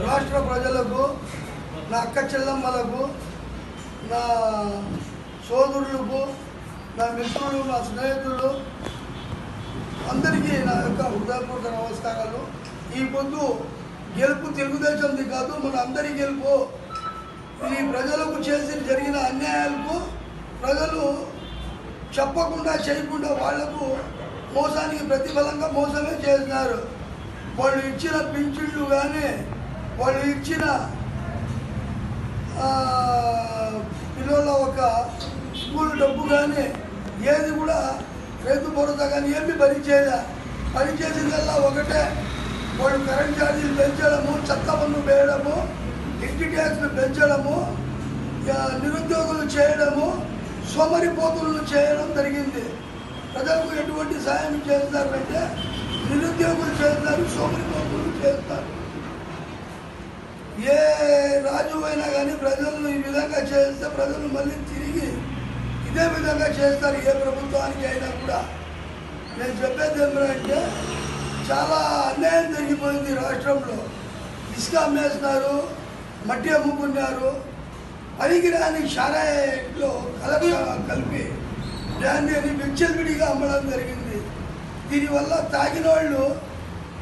రాష్ట్ర ప్రజలకు, నా అక్క చెల్లమ్మలకు, నా సోదరులకు, నా మిత్రులు, నా స్నేహితులు అందరికీ నా యొక్క హృదయపూర్వక నమస్కారాలు. ఈ పొద్దు గెలుపు తెలుగుదేశంది కాదు, మన అందరి గెలుపు. ఈ ప్రజలకు జరిగిన అన్యాయాలకు ప్రజలు చెప్పకుండా చేయకుండా వాళ్లకు మోసానికి ప్రతిఫలంగా మోసమే చేస్తున్నారు. వాళ్ళు ఇచ్చిన పింఛన్లు కానీ, వాళ్ళు ఇచ్చిన పిల్లల ఒక స్కూల్ డబ్బు కానీ ఏది కూడా రైతు భరోసా కానీ ఏమి పనిచేసిందల్లా ఒకటే, వాళ్ళు కరెంట్ ఛార్జీలు పెంచడము, చెత్త పన్ను వేయడము, ఇంటి ట్యాక్స్లు పెంచడము, నిరుద్యోగులు చేయడము, సోమరిపోతులను చేయడం జరిగింది. ప్రజలకు ఎటువంటి సాయం చేస్తారంటే నిరుద్యోగులు చేస్తారు, సోమరిపోతులు చేస్తారు. ఏ రాజు అయినా కానీ ప్రజలను ఈ విధంగా చేస్తే ప్రజలు మళ్ళీ తిరిగి ఇదే విధంగా చేస్తారు. ఏ ప్రభుత్వానికి అయినా కూడా నేను చెప్పేది ఏమిటంటే చాలా అన్యాయం జరిగిపోయింది రాష్ట్రంలో. ఇసుక అమ్మేస్తున్నారు, మట్టి అమ్ముకున్నారు, పనికిరాని షారాయిలో కలిపి దాన్ని విచ్చలవిడిగా అమ్మడం జరిగింది. దీనివల్ల తాగిన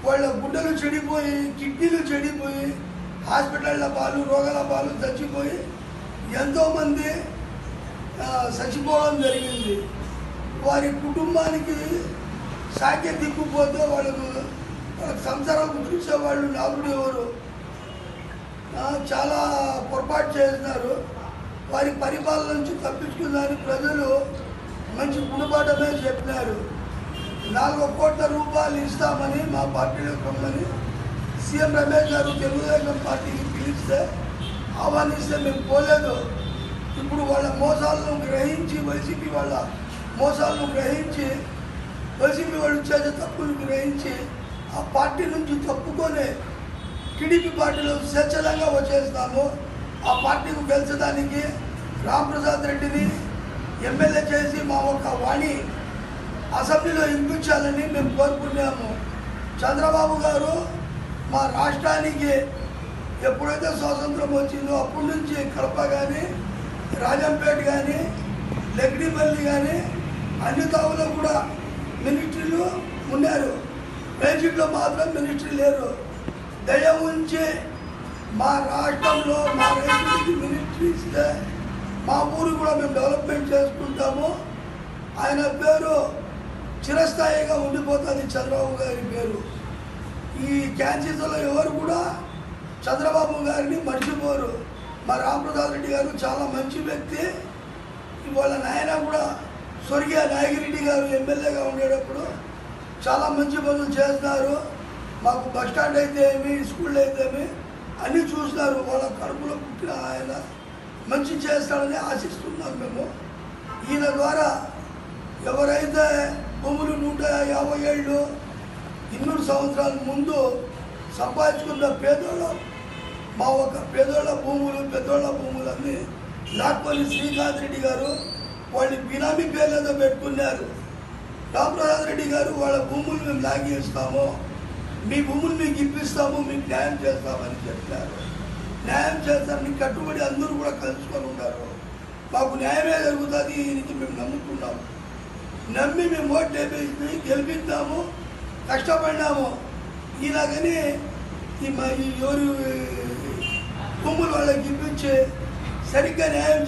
వాళ్ళ గుడ్డలు చెడిపోయి, కిడ్నీలు చెడిపోయి, హాస్పిటళ్ళ పాలు, రోగాల పాలు చచ్చిపోయి ఎంతోమంది చచ్చిపోవడం జరిగింది. వారి కుటుంబానికి సాకే దిక్కుపోతే వాళ్ళకు సంసారం చూసేవాళ్ళు నాలుగు ఎవరు చాలా పొరపాటు చేస్తున్నారు. వారి పరిపాలన నుంచి తప్పించుకుందని ప్రజలు మంచి గుణపాఠమే చెప్పినారు. 4 కోట్ల రూపాయలు ఇస్తామని మా పార్టీలో కొమ్మని సీఎం రమేష్ గారు తెలుగుదేశం పార్టీకి పిలిస్తే ఆహ్వానిస్తే మేము పోలేదు. ఇప్పుడు వాళ్ళ మోసాలను గ్రహించి, వైసీపీ వాళ్ళ మోసాలను గ్రహించి, వైసీపీ వాళ్ళు చేసే తప్పులు గ్రహించి ఆ పార్టీ నుంచి తప్పుకొని టీడీపీ పార్టీలో స్వేచ్ఛంగా వచ్చేస్తాము. ఆ పార్టీకి గెలిచడానికి రాంప్రసాద్ రెడ్డిని ఎమ్మెల్యే చేసి మా ఒక వాణి అసెంబ్లీలో వినిపించాలని మేము కోరుకున్నాము. చంద్రబాబు గారు మా రాష్ట్రానికి ఎప్పుడైతే స్వాతంత్రం వచ్చిందో అప్పటి నుంచి కడప కానీ, రాజంపేట కానీ, లెగ్డిపల్లి కానీ అన్ని తావులో కూడా మినిస్ట్రీలు ఉన్నారు. రేజిట్లో మాత్రం మినిస్ట్రీ లేరు. దయ ఉంచి మా రాష్ట్రంలో మా రైతులకి మినిస్ట్రీ ఇస్తే మా ఊరు కూడా మేము డెవలప్మెంట్ చేసుకుంటాము. ఆయన పేరు చిరస్థాయిగా ఉండిపోతుంది, చంద్రబాబు గారి పేరు. ఈ క్యాన్సర్లో ఎవరు కూడా చంద్రబాబు గారిని మర్చిపోరు. మా రాంప్రసాద్ రెడ్డి గారు చాలా మంచి వ్యక్తి. వాళ్ళ నాయన కూడా స్వర్గీయ నాగిరెడ్డి గారు ఎమ్మెల్యేగా ఉండేటప్పుడు చాలా మంచి పనులు చేస్తున్నారు. మాకు బస్టాండ్ అయితే ఏమి, స్కూల్ అయితే ఏమి అన్నీ చూస్తున్నారు. వాళ్ళ కడుపులో పుట్టిన ఆయన మంచి చేస్తాడని ఆశిస్తున్నాం మేము. ఈయన ద్వారా ఎవరైతే భూములు 150 ఏళ్ళు 200 సంవత్సరాల ముందు సంపాదించుకున్న పేదోళ్ళ మా ఒక పేదోళ్ళ భూములు, పెద్దోళ్ళ భూములన్నీ లాక్కొని శ్రీకాంత్ రెడ్డి గారు వాళ్ళని బినామీ పేర్లతో పెట్టుకున్నారు. రాంప్రసాద్ రెడ్డి గారు వాళ్ళ భూములు మేము లాగేస్తాము, మీ భూములు మీకు ఇప్పిస్తాము, మీకు న్యాయం చేస్తామని చెప్పారు. న్యాయం చేస్తారని కట్టుబడి అందరూ కూడా కలుసుకొని ఉన్నారు. మాకు న్యాయమే జరుగుతుంది ఈయనకి మేము నమ్ముకున్నాము. నమ్మి మేము ఓటు వేసి గెలిపిద్దాము, కష్టపడినాము. ఇలాగని ఈ ఎవరు భూములు వాళ్ళకి ఇప్పించి సరిగ్గా న్యాయం